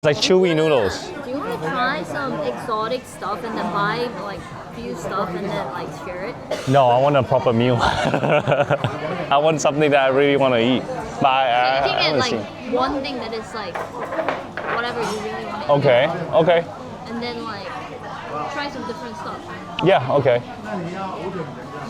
like chewy noodles. Do you want to try some exotic stuff and then buy like few stuff and then like share it? No, I want a proper meal. I want something that I really want to eat. But I think I at wanna like see. one thing that is like whatever you really want to Okay, okay. eat, and then like try some different stuff. Yeah, okay.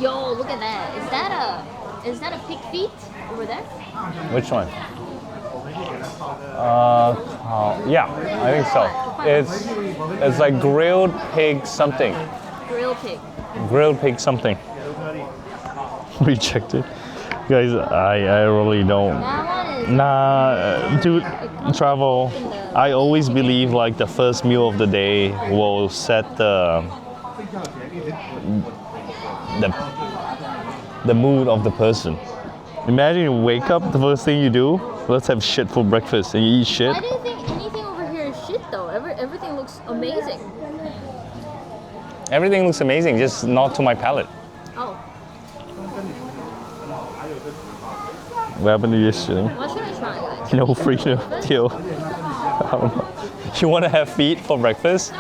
Yo, look at that. Is that a pig feet over there? Which one? Yeah, I think so. It's like grilled pig something. Grilled pig. Grilled pig something. Rejected. Guys, I really don't. That one is Nah, to travel, I always believe like the first meal of the day will set the mood of the person. Imagine you wake up, the first thing you do, let's have shit for breakfast, and you eat shit. I didn't think anything over here is shit though. Everything looks amazing. Everything looks amazing, just not to my palate. Oh, What happened to yesterday? what should I try, guys? No freedom deal. I don't know. You want to have feet for breakfast?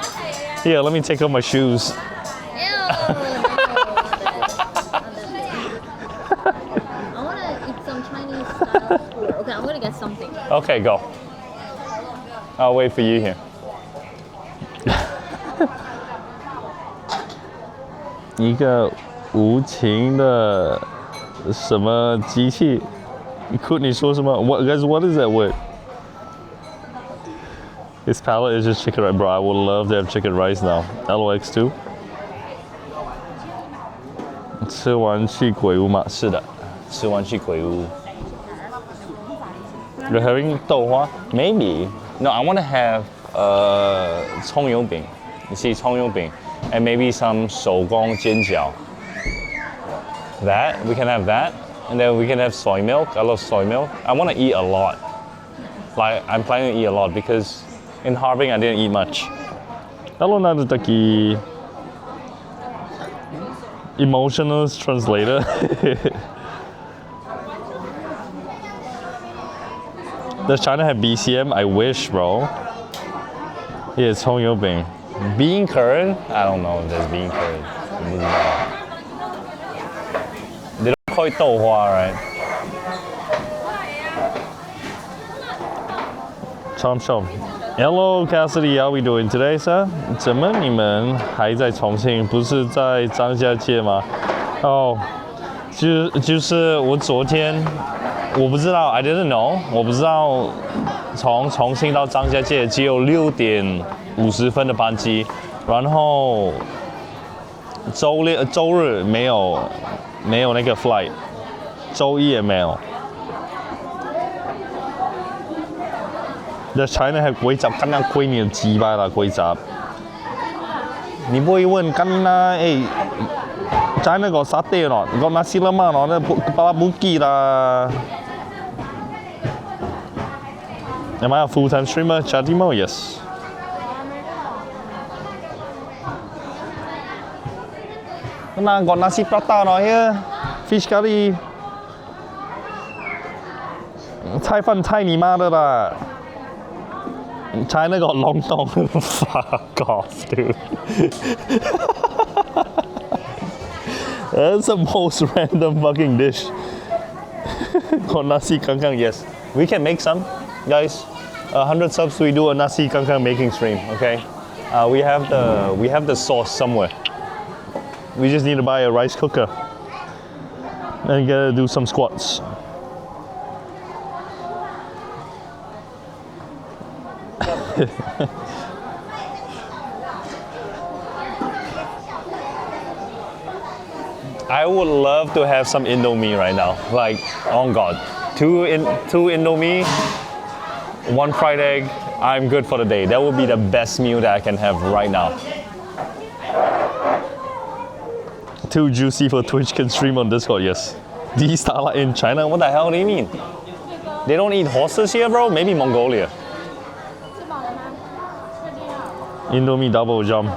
Here, let me take off my shoes. Ew, no, I want to eat some Chinese style food. Okay, I'm gonna get something. Okay, go. I'll wait for you here. 一个无情的什么机器？你说什么 ？What guys? What is that word? His palate is just chicken rice, bro. I would love to have chicken rice now. LOX2。吃完去鬼屋吗？是的，吃完去鬼屋。You're having 豆花? Maybe. No, I want to have 葱油饼. You see, 葱油饼, and maybe some 手工煎饺. That we can have that, and then we can have soy milk. I love soy milk. I want to eat a lot. Like I'm planning to eat a lot because in Harbin I didn't eat much. Hello, Nadutaki. Emotional translator. Does China have BCM? I wish, bro. Yeah, it's Hong Yo Bing. Bean curd? I don't know if there's bean curd. They don't call it 豆花, right? Chom Chom. Hello, Cassidy. How we doing today, sir? 怎么你们还在重庆？不是在张家界吗？哦，就是我昨天。我不知道 ，I didn't know， 我不知道从重庆到张家界只有6点50分的班机，然后周日没有那个 flight， 周一也没有。The China have 鬼雜，剛剛虧你的雞巴啦，鬼雜。你不會問幹啦，China got satay or not? Got nasi lemak or not? Kepala bukit lah. Am I a full-time streamer? Chadimo? Yes. Nah, got nasi prata or not here? Fish curry. 菜饭菜你妈的啦 China got lontong. Fuck off, dude. That's the most random fucking dish. Got nasi kangkang, yes. We can make some, guys. 100 subs, we do a nasi kangkang making stream, okay? We have the sauce somewhere. We just need to buy a rice cooker and gotta do some squats. I would love to have some Indomie right now. Like, oh God, two Indomie, 1 fried egg. I'm good for the day. That would be the best meal that I can have right now. Too juicy for Twitch can stream on Discord, yes. These Starlight in China? What the hell do you mean? They don't eat horses here, bro? Maybe Mongolia. Indomie double jump.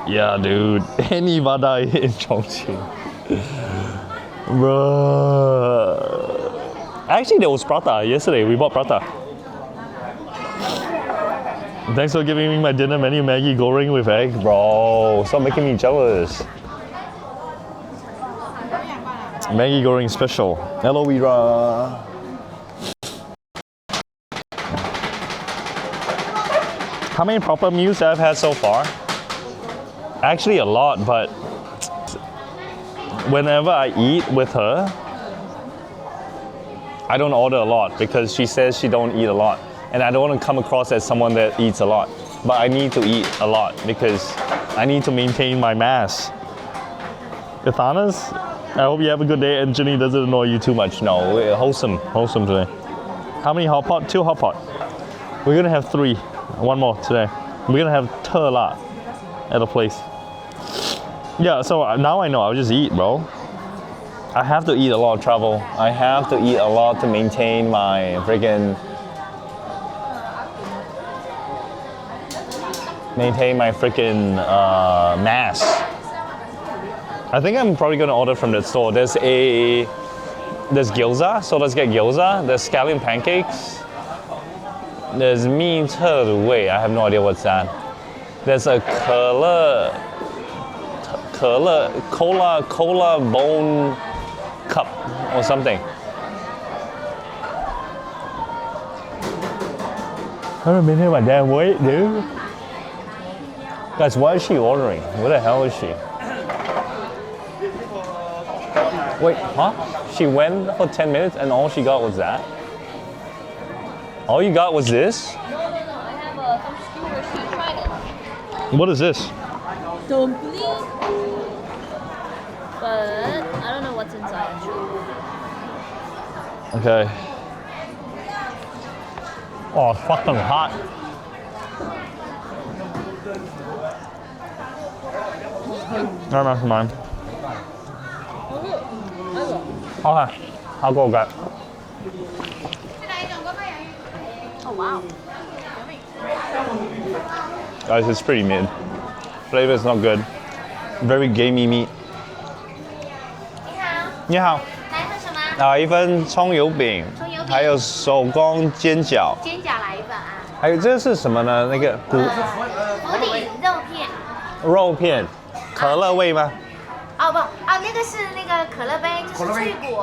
Yeah, dude. Any vada in Chongqing. Bruh. Actually, there was prata yesterday. We bought prata. Thanks for giving me my dinner menu, Maggie Goreng with egg. Bro, stop making me jealous. Maggie Goreng special. Hello, Ira. How many proper meals I've had so far? Actually a lot, but whenever I eat with her, I don't order a lot because she says she don't eat a lot. And I don't want to come across as someone that eats a lot. But I need to eat a lot because I need to maintain my mass. Kathanas, I hope you have a good day and Jenny doesn't annoy you too much. No, we're wholesome today. How many hot pot? 2 hot pot. We're gonna have 3. 1 more today. We're gonna have Terla at a place. Yeah, so now I know, I'll just eat, bro. I have to eat a lot of travel. I have to eat a lot to maintain my freaking mass. I think I'm probably gonna order from the store. There's gyoza, so let's get gyoza. There's scallion pancakes. There's mee che ru wei. I have no idea what's that. There's a cola bone cup or something. I haven't been here my damn weight, dude. Guys, what is she ordering? What the hell is she? Wait, huh? She went for 10 minutes and all she got was that? All you got was this? No. I have some skewers. She tried it. What is this? Dumpling. But I don't know what's inside actually. Okay. Oh, it's fucking hot. No, that's mine. Okay, I'll go get. Oh wow. Guys, it's pretty mid. Flavor is not good. Very gamey meat. 你好，来份什么？一份葱油饼，葱油饼还有手工煎饺，煎饺来一份啊。还有这是什么呢？那个福鼎肉片。肉片，可乐味吗？哦不，哦那个是那个可乐杯，就是脆果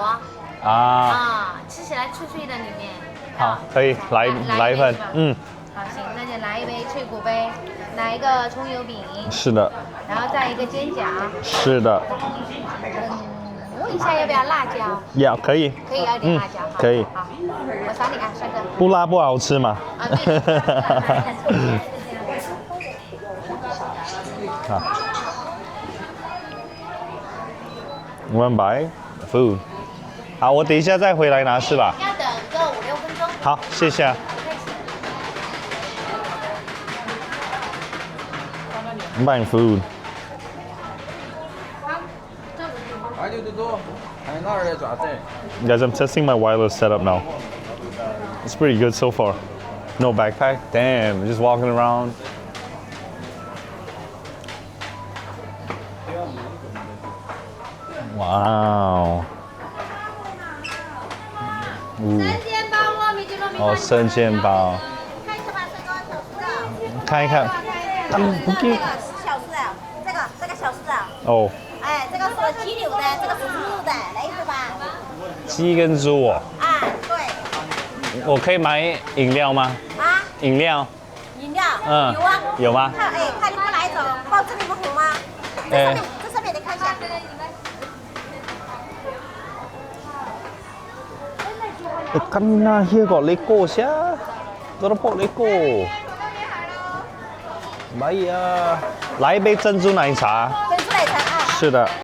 啊，啊，吃起来脆脆的里面。好，可以来一份，嗯，好行，那就来一杯脆果杯，来一个葱油饼，是的，然后再一个煎饺。是的，问一下要不要辣椒？要可以，可以要一点辣椒，好可以，好，我扫你啊，帅哥。不辣不好吃嘛。啊对。好，1 buy food。好，我等一下再回来拿是吧？要等个5、6分钟。好，谢谢啊。I'm buying food. Guys, I'm testing my wireless setup now. It's pretty good so far. No backpack? Damn, just walking around. Wow. Ooh. 哦，生煎包。看一看。他们不给。小时的，这个小时的。哦。哎，这个是鸡柳的，这个是猪肉的，来一个吧。鸡跟猪哦。啊，对。我可以买饮料吗？啊？饮料。饮料？嗯。有啊。有吗？看，哎，看你们哪一种，包这里不红吗？这上面你看一下。Kanina here got Lego sia. Got a pot Lego. 来呀，来一杯珍珠奶茶。珍珠奶茶啊。是的。